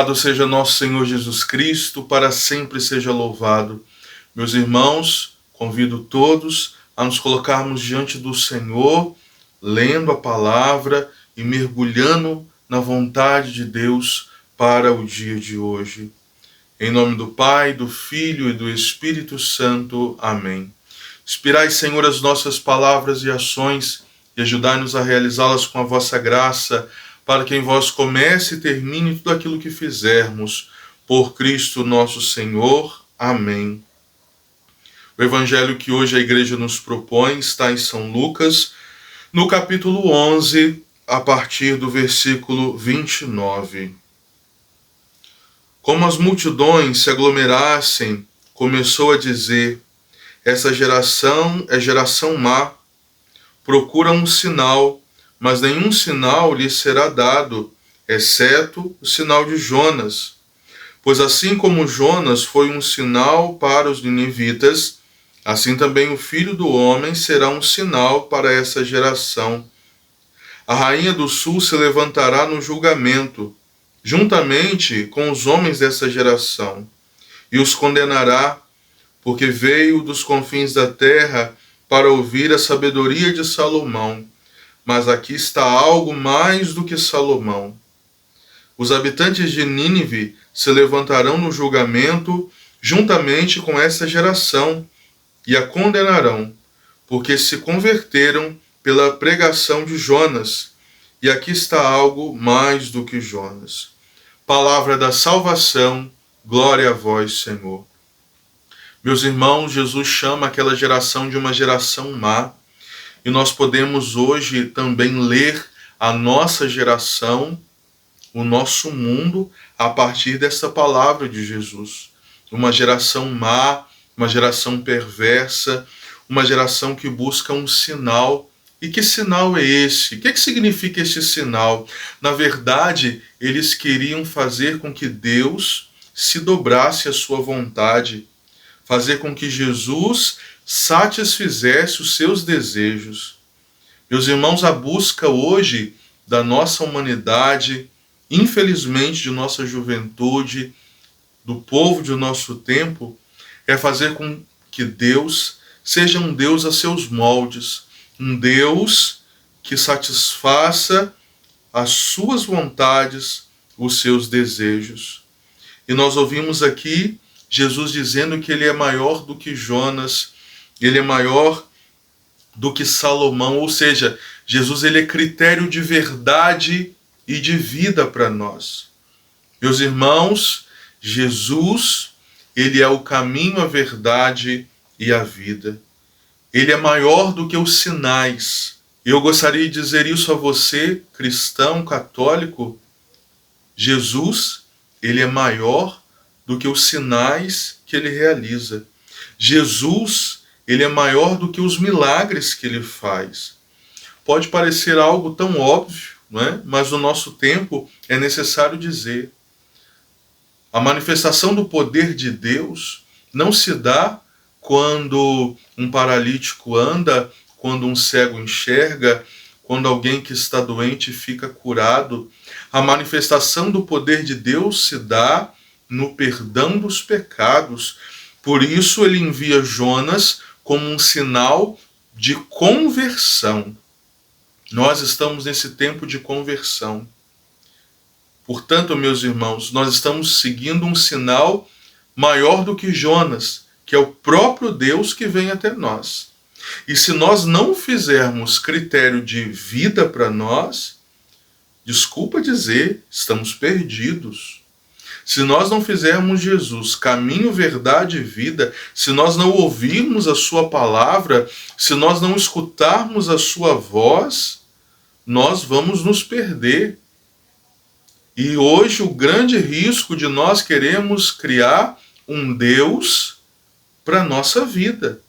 Louvado seja nosso Senhor Jesus Cristo, para sempre seja louvado. Meus irmãos, convido todos a nos colocarmos diante do Senhor, lendo a palavra e mergulhando na vontade de Deus para o dia de hoje. Em nome do Pai, do Filho e do Espírito Santo. Amém. Inspirai, Senhor, as nossas palavras e ações e ajudai-nos a realizá-las com a vossa graça, para que em vós comece e termine tudo aquilo que fizermos. Por Cristo nosso Senhor. Amém. O evangelho que hoje a igreja nos propõe está em São Lucas, no capítulo 11, a partir do versículo 29. Como as multidões se aglomerassem, começou a dizer: essa geração é geração má, procura um sinal, mas nenhum sinal lhe será dado, exceto o sinal de Jonas. Pois assim como Jonas foi um sinal para os ninivitas, assim também o Filho do Homem será um sinal para essa geração. A rainha do sul se levantará no julgamento, juntamente com os homens dessa geração, e os condenará, porque veio dos confins da terra para ouvir a sabedoria de Salomão. Mas aqui está algo mais do que Salomão. Os habitantes de Nínive se levantarão no julgamento juntamente com essa geração e a condenarão, porque se converteram pela pregação de Jonas. E aqui está algo mais do que Jonas. Palavra da salvação, glória a vós, Senhor. Meus irmãos, Jesus chama aquela geração de uma geração má. E nós podemos hoje também ler a nossa geração, o nosso mundo, a partir dessa palavra de Jesus. Uma geração má, uma geração perversa, uma geração que busca um sinal. E que sinal é esse? O que significa esse sinal? Na verdade, eles queriam fazer com que Deus se dobrasse à sua vontade, fazer com que Jesus satisfizesse os seus desejos. Meus irmãos, a busca hoje da nossa humanidade, infelizmente de nossa juventude, do povo de nosso tempo, é fazer com que Deus seja um Deus a seus moldes, um Deus que satisfaça as suas vontades, os seus desejos. E nós ouvimos aqui Jesus dizendo que ele é maior do que Jonas, ele é maior do que Salomão, ou seja, Jesus ele é critério de verdade e de vida para nós. Meus irmãos, Jesus, ele é o caminho, a verdade e a vida. Ele é maior do que os sinais. Eu gostaria de dizer isso a você, cristão, católico. Jesus, ele é maior do que os sinais que ele realiza. Jesus, ele é maior do que os milagres que ele faz. Pode parecer algo tão óbvio, não é? Mas no nosso tempo é necessário dizer. A manifestação do poder de Deus não se dá quando um paralítico anda, quando um cego enxerga, quando alguém que está doente fica curado. A manifestação do poder de Deus se dá no perdão dos pecados. Por isso ele envia Jonas como um sinal de conversão. Nós estamos nesse tempo de conversão. Portanto, meus irmãos, nós estamos seguindo um sinal maior do que Jonas, que é o próprio Deus que vem até nós. E se nós não fizermos critério de vida para nós, desculpa dizer, estamos perdidos. Se nós não fizermos Jesus caminho, verdade e vida, se nós não ouvirmos a sua palavra, se nós não escutarmos a sua voz, nós vamos nos perder. E hoje o grande risco de nós queremos criar um Deus para a nossa vida.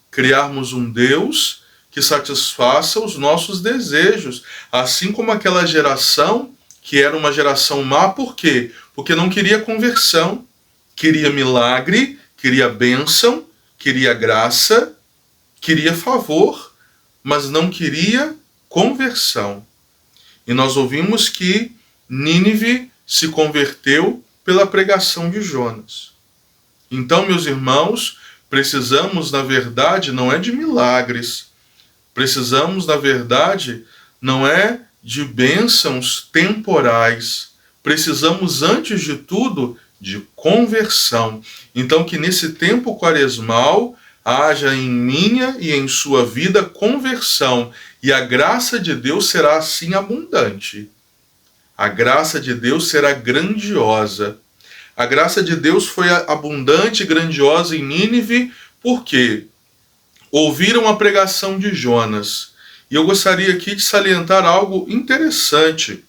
Criarmos um Deus que satisfaça os nossos desejos. Assim como aquela geração, que era uma geração má, por quê? Porque não queria conversão, queria milagre, queria bênção, queria graça, queria favor, mas não queria conversão. E nós ouvimos que Nínive se converteu pela pregação de Jonas. Então, meus irmãos, precisamos, na verdade, não é de milagres. Precisamos, na verdade, não é de bênçãos temporais. Precisamos, antes de tudo, de conversão. Então, que nesse tempo quaresmal haja em minha e em sua vida conversão. E a graça de Deus será assim abundante. A graça de Deus será grandiosa. A graça de Deus foi abundante e grandiosa em Nínive, porque ouviram a pregação de Jonas. E eu gostaria aqui de salientar algo interessante.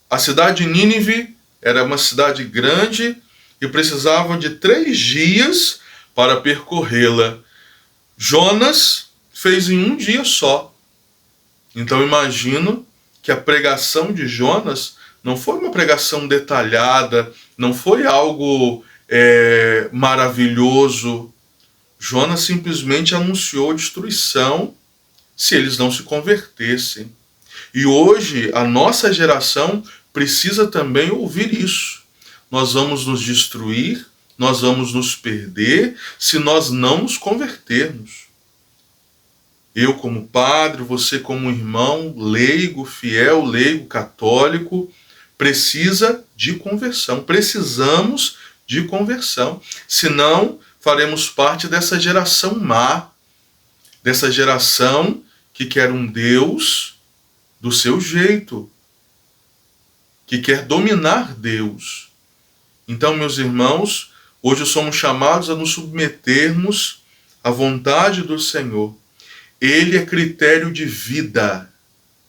A cidade de Nínive era uma cidade grande e precisava de 3 dias para percorrê-la. Jonas fez em um dia só. Então imagino que a pregação de Jonas não foi uma pregação detalhada, não foi algo maravilhoso. Jonas simplesmente anunciou destruição se eles não se convertessem. E hoje a nossa geração precisa também ouvir isso. Nós vamos nos destruir, nós vamos nos perder se nós não nos convertermos. Eu como padre, você como irmão, leigo, fiel, leigo, católico, precisa de conversão. Precisamos de conversão. Senão, faremos parte dessa geração má, dessa geração que quer um Deus do seu jeito, que quer dominar Deus. Então, meus irmãos, hoje somos chamados a nos submetermos à vontade do Senhor. Ele é critério de vida.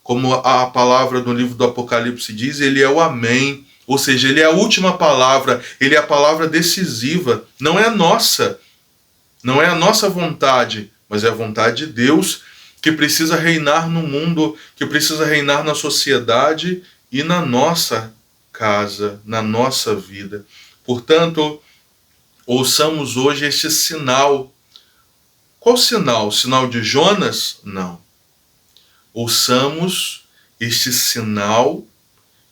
Como a palavra no livro do Apocalipse diz, ele é o amém. Ou seja, ele é a última palavra, ele é a palavra decisiva. Não é a nossa. Não é a nossa vontade, mas é a vontade de Deus que precisa reinar no mundo, que precisa reinar na sociedade e na nossa casa, na nossa vida. Portanto, ouçamos hoje este sinal. Qual sinal? O sinal de Jonas? Não. Ouçamos este sinal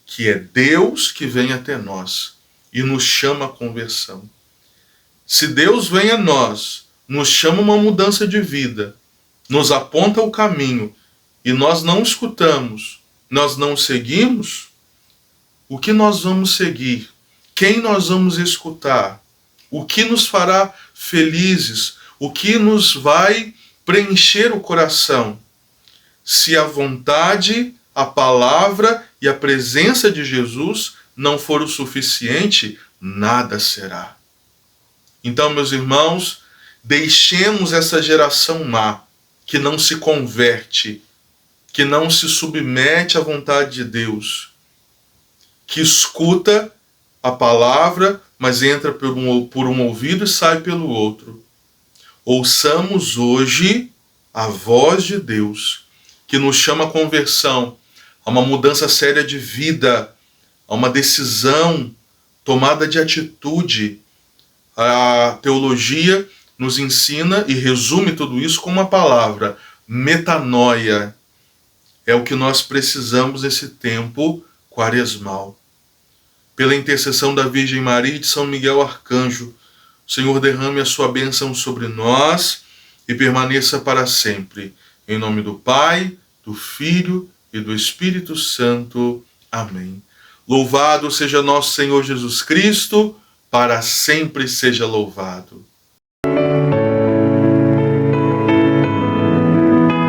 que é Deus que vem até nós e nos chama à conversão. Se Deus vem a nós, nos chama uma mudança de vida, nos aponta o caminho e nós não escutamos, nós não seguimos, o que nós vamos seguir? Quem nós vamos escutar? O que nos fará felizes? O que nos vai preencher o coração? Se a vontade, a palavra e a presença de Jesus não for o suficiente, nada será. Então, meus irmãos, deixemos essa geração má, que não se converte, que não se submete à vontade de Deus, que escuta a palavra, mas entra por um ouvido e sai pelo outro. Ouçamos hoje a voz de Deus, que nos chama à conversão, a uma mudança séria de vida, a uma decisão, tomada de atitude. A teologia nos ensina e resume tudo isso com uma palavra: metanoia. É o que nós precisamos nesse tempo quaresmal. Pela intercessão da Virgem Maria e de São Miguel Arcanjo, o Senhor derrame a sua bênção sobre nós e permaneça para sempre. Em nome do Pai, do Filho e do Espírito Santo. Amém. Louvado seja nosso Senhor Jesus Cristo, para sempre seja louvado.